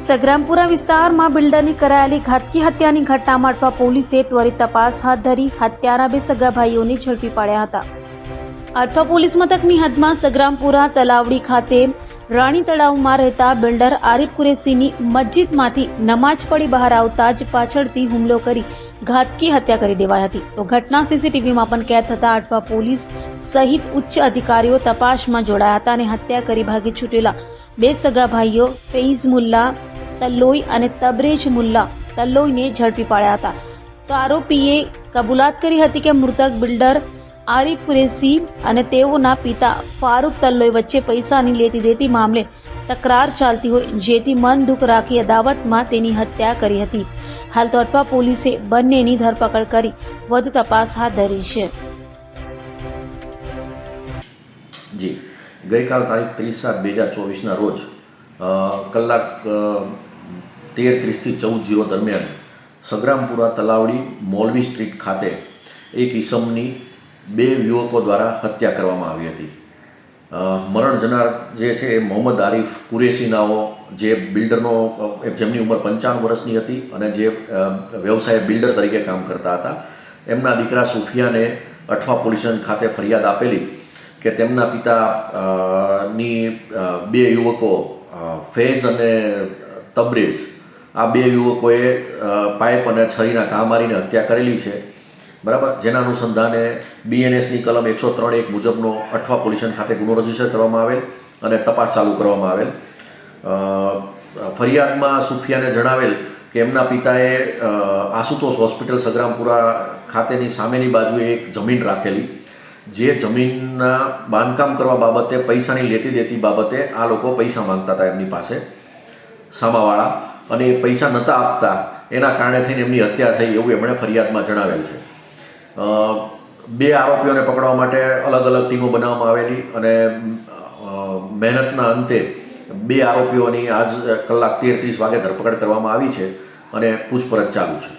સગ્રામપુરા વિસ્તારમાં બિલ્ડરની કરાયેલી ઘાતકી હત્યાની ઘટનામાં અઠવા પોલીસે ત્વરિત તપાસ હાથ ધરી હત્યાના બે સગા ભાઈઓને ઝડપી પાડ્યા હતા. અઠવા પોલીસ મથકની હદમાં સગ્રામપુરા તલાવડી ખાતે રાણી તળાવમાં રહેતા બિલ્ડર આરિફ કુરેશીની મસ્જિદમાંથી નમાજ પડી બહાર આવતા જ પાછળથી હુમલો કરી ઘાતકી હત્યા કરી દેવાઈ હતી. તો ઘટના સીસીટીવીમાં પણ કેદ થતા અઠવા પોલીસ સહિત ઉચ્ચ અધિકારીઓ તપાસમાં જોડાયા હતા અને હત્યા કરી ભાગી છૂટેલા બે સગા ભાઈઓ ફૈઝ મુલ્લા તલ્લોઈ અને તબરેજ મુલ્લા તલ્લોઈને ઝડપી પાડ્યા હતા. તો આરોપીએ કબૂલાત કરી હતી કે મૃતક બિલ્ડર આરિફ કુરેશી અને તેઓના પિતા ફારૂક તલ્લોઈ વચ્ચે પૈસાની લેતી દેતી મામલે તકરાર ચાલતી હોય, જેથી મન દુઃખ રાખી અદાવતમાં તેની હત્યા કરી હતી. હાલ તો અઠવા પોલીસે બંનેની ધરપકડ કરી વધુ તપાસ હાથ ધરી છે. જી, ગઈકાલ તારીખ 30/7/2024ના રોજ કલાક 13:30 થી 14:00 દરમિયાન સગ્રામપુરા તલાવડી મોલવી સ્ટ્રીટ ખાતે એક ઈસમની બે યુવકો દ્વારા હત્યા કરવામાં આવી હતી. મરણ જનાર જે છે એ મોહમ્મદ આરિફ કુરેશી નાઓ, જે બિલ્ડરનો જેમની ઉંમર 55 વર્ષની હતી અને જે વ્યવસાય બિલ્ડર તરીકે કામ કરતા હતા. એમના દીકરા સુફિયાને અઠવા પોલીસ સ્ટેશન ખાતે ફરિયાદ આપેલી કે તેમના પિતાની બે યુવકો ફૈઝ અને તબરેજ, આ બે યુવકોએ પાઇપ અને છરીના ઘા મારીને હત્યા કરેલી છે. બરાબર, જેના અનુસંધાને BNSની કલમ 103(1) મુજબનો અઠવા પોલીસ સ્ટેશન ખાતે ગુનો રજીસ્ટર કરવામાં આવેલ અને તપાસ ચાલુ કરવામાં આવેલ. ફરિયાદમાં સુફિયાને જણાવેલ કે એમના પિતાએ આશુતોષ હોસ્પિટલ સગ્રામપુરા ખાતેની સામેની બાજુએ એક જમીન રાખેલી, જે જમીનના બાંધકામ કરવા બાબતે પૈસાની લેતી દેતી બાબતે આ લોકો પૈસા માંગતા હતા એમની પાસે, સામાવાળા, અને એ પૈસા નહોતા આપતા, એના કારણે થઈને એમની હત્યા થઈ એવું એમણે ફરિયાદમાં જણાવેલ છે. બે આરોપીઓને પકડવા માટે અલગ અલગ ટીમો બનાવવામાં આવેલી અને મહેનતના અંતે બે આરોપીઓની આજ કલાક 13:30 વાગે ધરપકડ કરવામાં આવી છે અને પૂછપરછ ચાલુ છે.